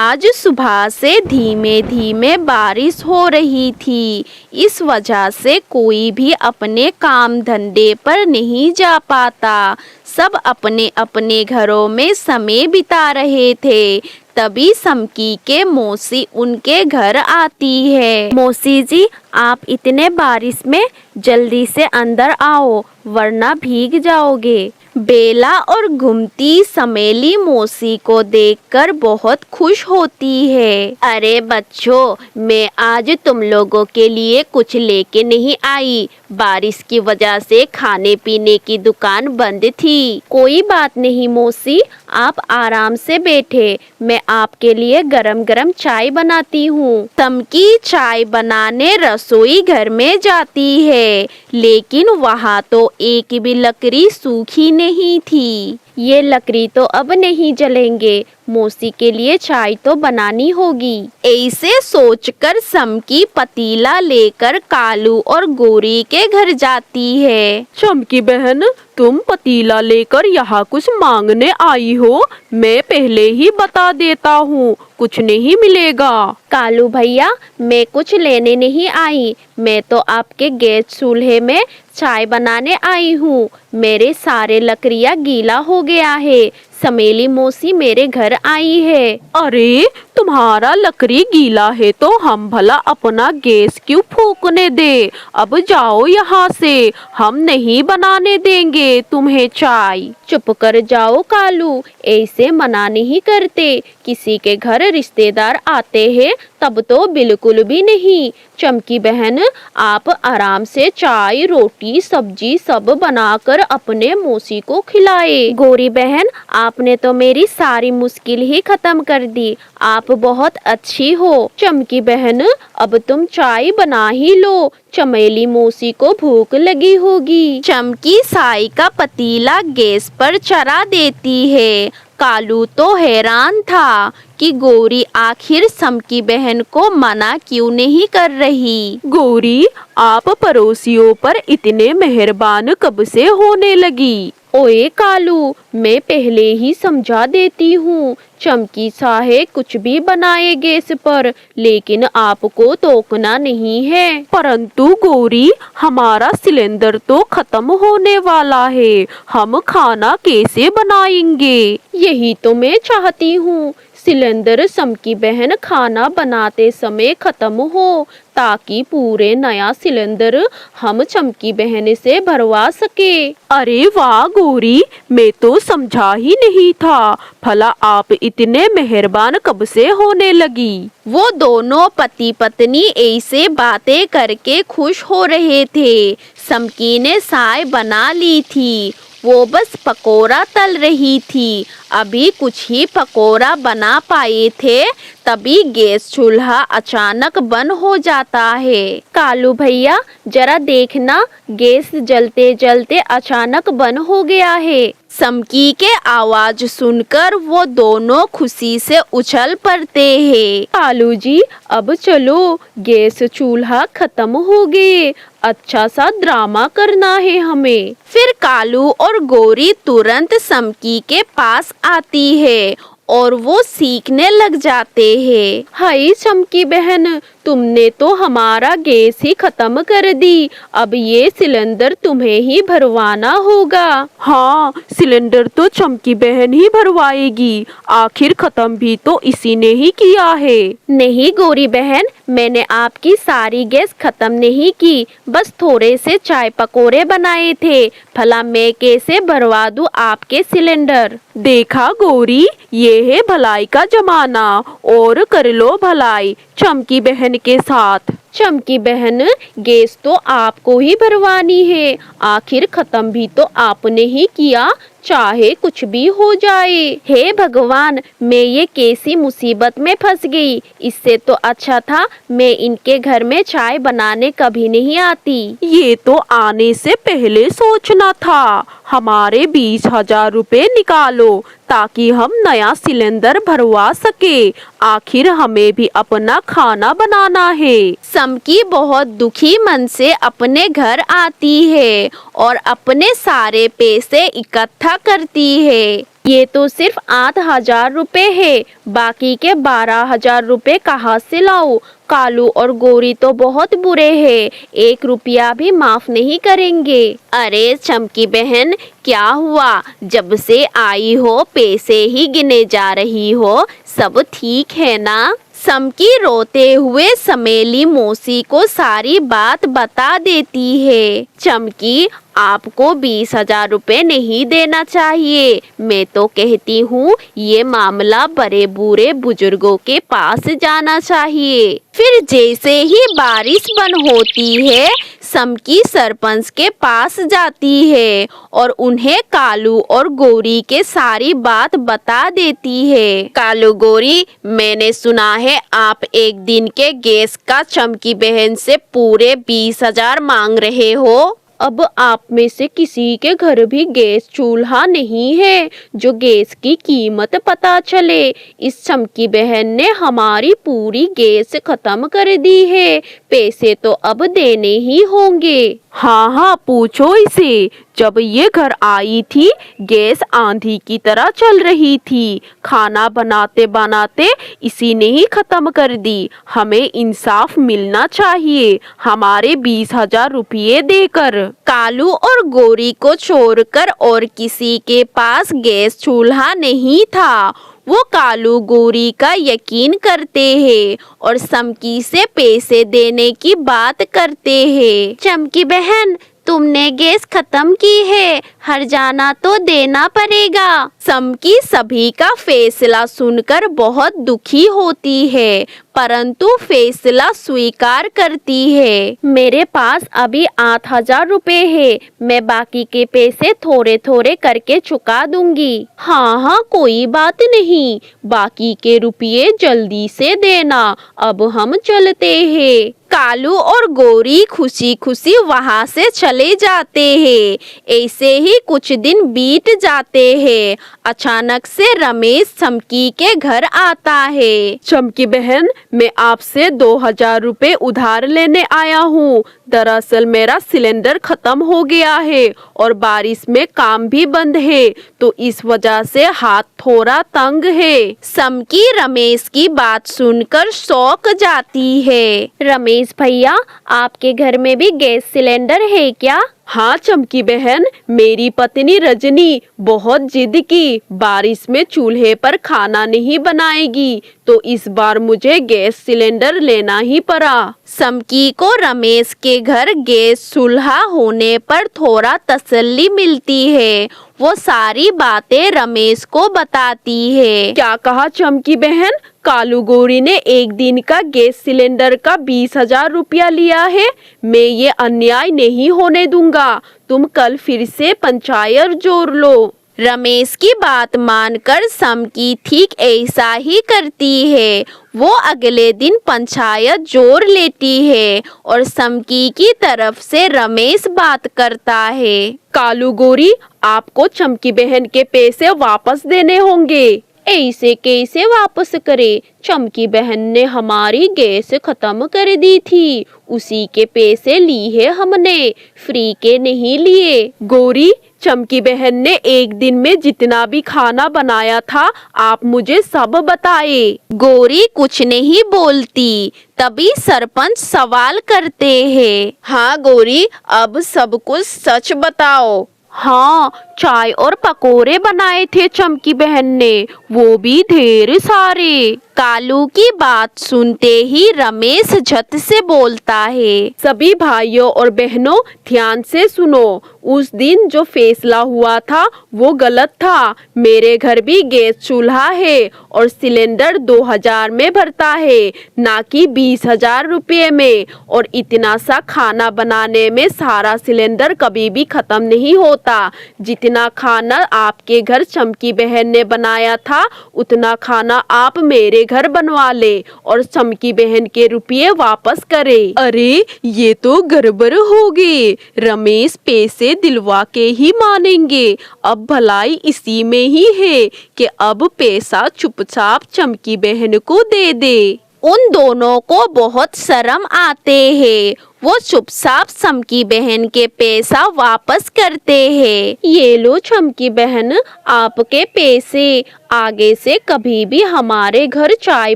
आज सुबह से धीमे धीमे बारिश हो रही थी। इस वजह से कोई भी अपने काम धंधे पर नहीं जा पाता। सब अपने अपने घरों में समय बिता रहे थे। तभी समकी के मौसी उनके घर आती है। मौसी जी, आप इतने बारिश में जल्दी से अंदर आओ वरना भीग जाओगे। बेला और घुमती समेली मौसी को देखकर बहुत खुश होती है। अरे बच्चों, मैं आज तुम लोगों के लिए कुछ लेके नहीं आई। बारिश की वजह से खाने पीने की दुकान बंद थी। कोई बात नहीं मौसी, आप आराम से बैठे, मैं आपके लिए गरम गरम चाय बनाती हूँ। समकी चाय बनाने रसोई घर में जाती है, लेकिन वहाँ तो एक भी लकड़ी सूखी नहीं थी। ये लकड़ी तो अब नहीं जलेंगे, मौसी के लिए चाय तो बनानी होगी। ऐसे सोचकर समकी पतीला लेकर कालू और गोरी के घर जाती है। चमकी बहन, तुम पतीला लेकर यहाँ कुछ मांगने आई हो? मैं पहले ही बता देता हूँ, कुछ नहीं मिलेगा। कालू भैया, मैं कुछ लेने नहीं आई, मैं तो आपके गैस चूल्हे में चाय बनाने आई हूँ। मेरे सारे लकड़ियाँ गीला हो गया है। समेली मौसी मेरे घर आई है। अरे, तुम्हारा लकड़ी गीला है तो हम भला अपना गैस क्यों फूकने दे? अब जाओ यहाँ से, हम नहीं बनाने देंगे तुम्हें चाय। चुप कर जाओ कालू, ऐसे मना नहीं करते। किसी के घर रिश्तेदार आते हैं तब तो बिल्कुल भी नहीं। चमकी बहन, आप आराम से चाय रोटी सब्जी सब बनाकर अपने मौसी को खिलाए। गोरी बहन, आपने तो मेरी सारी मुश्किल ही खत्म कर दी। आप बहुत अच्छी हो। चमकी बहन, अब तुम चाय बना ही लो, चमेली मौसी को भूख लगी होगी। चमकी चाय का पतीला गैस पर चढ़ा देती है। कालू तो हैरान था कि गोरी आखिर समकी बहन को मना क्यों नहीं कर रही। गोरी, आप पड़ोसियों पर इतने मेहरबान कब से होने लगी? ओए कालू, मैं पहले ही समझा देती हूँ। चमकी चाहे कुछ भी बनाए गैस पर, लेकिन आपको टोकना नहीं है। परंतु गोरी, हमारा सिलेंडर तो खत्म होने वाला है, हम खाना कैसे बनाएंगे? यही तो मैं चाहती हूँ, सिलेंडर समकी बहन खाना बनाते समय खत्म हो, ताकि पूरे नया सिलेंडर हम चमकी बहन से भरवा सके। अरे वाह गोरी, मैं तो समझा ही नहीं था। भला आप इतने मेहरबान कब से होने लगी? वो दोनों पति पत्नी ऐसे बातें करके खुश हो रहे थे। समकी ने चाय बना ली थी, वो बस पकोड़ा तल रही थी। अभी कुछ ही पकोड़ा बना पाए थे, तभी गैस चूल्हा अचानक बंद हो जाता है। कालू भैया, जरा देखना, गैस जलते जलते अचानक बंद हो गया है। समकी के आवाज सुनकर वो दोनों खुशी से उछल पड़ते हैं। कालू जी, अब चलो, गैस चूल्हा खत्म हो गए, अच्छा सा ड्रामा करना है हमें। फिर कालू और गोरी तुरंत समकी के पास आती है और वो सीखने लग जाते हैं। हाय चमकी बहन, तुमने तो हमारा गैस ही खत्म कर दी। अब ये सिलेंडर तुम्हें ही भरवाना होगा। हाँ, सिलेंडर तो चमकी बहन ही भरवाएगी, आखिर खत्म भी तो इसी ने ही किया है। नहीं गोरी बहन, मैंने आपकी सारी गैस खत्म नहीं की, बस थोड़े से चाय पकोड़े बनाए थे। भला मैं कैसे भरवा दूं आपके सिलेंडर? देखा गोरी, ये है भलाई का जमाना, और कर लो भलाई चमकी बहन के साथ। चमकी बहन, गैस तो आपको ही भरवानी है, आखिर खत्म भी तो आपने ही किया, चाहे कुछ भी हो जाए। हे भगवान, मैं ये कैसी मुसीबत में फंस गई। इससे तो अच्छा था मैं इनके घर में चाय बनाने कभी नहीं आती। ये तो आने से पहले सोचना था। हमारे 20,000 रुपए निकालो ताकि हम नया सिलेंडर भरवा सके। आखिर हमें भी अपना खाना बनाना है। समकी बहुत दुखी मन से अपने घर आती है और अपने सारे पैसे इकट्ठा करती है। ये तो सिर्फ 8,000 रुपए है, बाकी के 12,000 रुपए कहाँ से लाऊं? कालू और गोरी तो बहुत बुरे हैं, 1 रुपया भी माफ नहीं करेंगे। अरे चमकी बहन, क्या हुआ? जब से आई हो पैसे ही गिने जा रही हो, सब ठीक है ना? समकी रोते हुए समेली मौसी को सारी बात बता देती है। चमकी, आपको 20,000 रुपए नहीं देना चाहिए। मैं तो कहती हूँ ये मामला बड़े बूढ़े बुजुर्गों के पास जाना चाहिए। फिर जैसे ही बारिश बंद होती है, समकी सरपंच के पास जाती है और उन्हें कालू और गोरी के सारी बात बता देती है। कालू, गोरी, मैंने सुना है आप एक दिन के गैस का चमकी बहन से पूरे 20,000 मांग रहे हो। अब आप में से किसी के घर भी गैस चूल्हा नहीं है जो गैस की कीमत पता चले। इस चमकी बहन ने हमारी पूरी गैस खत्म कर दी है, पैसे तो अब देने ही होंगे। हाँ हाँ, पूछो इसे। जब ये घर आई थी, गैस आंधी की तरह चल रही थी। खाना बनाते बनाते इसी ने ही खत्म कर दी। हमें इंसाफ मिलना चाहिए, हमारे 20,000 रुपये देकर। कालू और गोरी को छोड़कर और किसी के पास गैस चूल्हा नहीं था। वो कालू गोरी का यकीन करते हैं और समकी से पैसे देने की बात करते हैं। चमकी बहन, तुमने गैस खत्म की है, हर्जाना तो देना पड़ेगा। समकी सभी का फैसला सुनकर बहुत दुखी होती है, परंतु फैसला स्वीकार करती है। मेरे पास अभी 8,000 रुपए है, मैं बाकी के पैसे थोड़े थोड़े करके चुका दूंगी। हाँ हाँ, कोई बात नहीं, बाकी के रुपये जल्दी से देना। अब हम चलते हैं। कालू और गोरी खुशी खुशी वहां से चले जाते हैं। ऐसे ही कुछ दिन बीत जाते हैं। अचानक से रमेश चमकी के घर आता है। चमकी बहन, मैं आपसे 2,000 रुपए उधार लेने आया हूँ। दरअसल मेरा सिलेंडर खत्म हो गया है और बारिश में काम भी बंद है, तो इस वजह से हाथ थोड़ा तंग है। समकी रमेश की बात सुनकर चौंक जाती है। रमेश भैया, आपके घर में भी गैस सिलेंडर है क्या? हाँ चमकी बहन, मेरी पत्नी रजनी बहुत जिद की, बारिश में चूल्हे पर खाना नहीं बनाएगी, तो इस बार मुझे गैस सिलेंडर लेना ही पड़ा। समकी को रमेश के घर गैस चूल्हा होने पर थोड़ा तसल्ली मिलती है। वो सारी बातें रमेश को बताती है। क्या कहा चमकी बहन? कालू गोरी ने एक दिन का गैस सिलेंडर का 20,000 रुपया लिया है। मैं ये अन्याय नहीं होने दूंगा। तुम कल फिर से पंचायत जोड़ लो। रमेश की बात मानकर समकी ठीक ऐसा ही करती है। वो अगले दिन पंचायत जोड़ लेती है और समकी की तरफ से रमेश बात करता है। कालू गोरी, आपको चमकी बहन के पैसे वापस देने होंगे। ऐसे कैसे वापस करे? चमकी बहन ने हमारी गैस खत्म कर दी थी, उसी के पैसे लिए हमने, फ्री के नहीं लिए। गोरी, चमकी बहन ने एक दिन में जितना भी खाना बनाया था, आप मुझे सब बताए। गोरी कुछ नहीं बोलती। तभी सरपंच सवाल करते हैं। हाँ गोरी, अब सब कुछ सच बताओ। हाँ, चाय और पकोड़े बनाए थे चमकी बहन ने, वो भी ढेर सारे। कालू की बात सुनते ही रमेश झट से बोलता है। सभी भाइयों और बहनों, ध्यान से सुनो। उस दिन जो फैसला हुआ था वो गलत था। मेरे घर भी गैस चूल्हा है और सिलेंडर 2,000 में भरता है, ना कि 20,000 रुपये में। और इतना सा खाना बनाने में सारा सिलेंडर कभी भी खत्म नहीं होता। जितना जितना खाना आपके घर चमकी बहन ने बनाया था उतना खाना आप मेरे घर बनवा ले और चमकी बहन के रुपये वापस करे। अरे ये तो गड़बड़ हो गई, रमेश पैसे दिलवा के ही मानेंगे। अब भलाई इसी में ही है कि अब पैसा चुपचाप चमकी बहन को दे दे। उन दोनों को बहुत शर्म आते हैं। वो चुपचाप चमकी बहन के पैसा वापस करते हैं। ये लो चमकी बहन, आपके पैसे, आगे से कभी भी हमारे घर चाय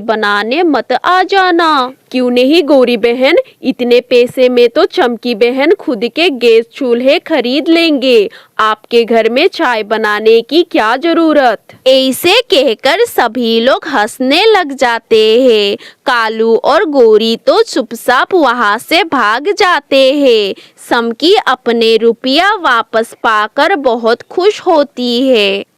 बनाने मत आ जाना। क्यों नहीं गौरी बहन, इतने पैसे में तो चमकी बहन खुद के गैस चूल्हे खरीद लेंगे, आपके घर में चाय बनाने की क्या जरूरत। ऐसे कहकर सभी लोग हंसने लग जाते हैं। कालू और गौरी तो चुपचाप वहां से भाग जाते हैं। चमकी अपने रुपया वापस पाकर बहुत खुश होती है।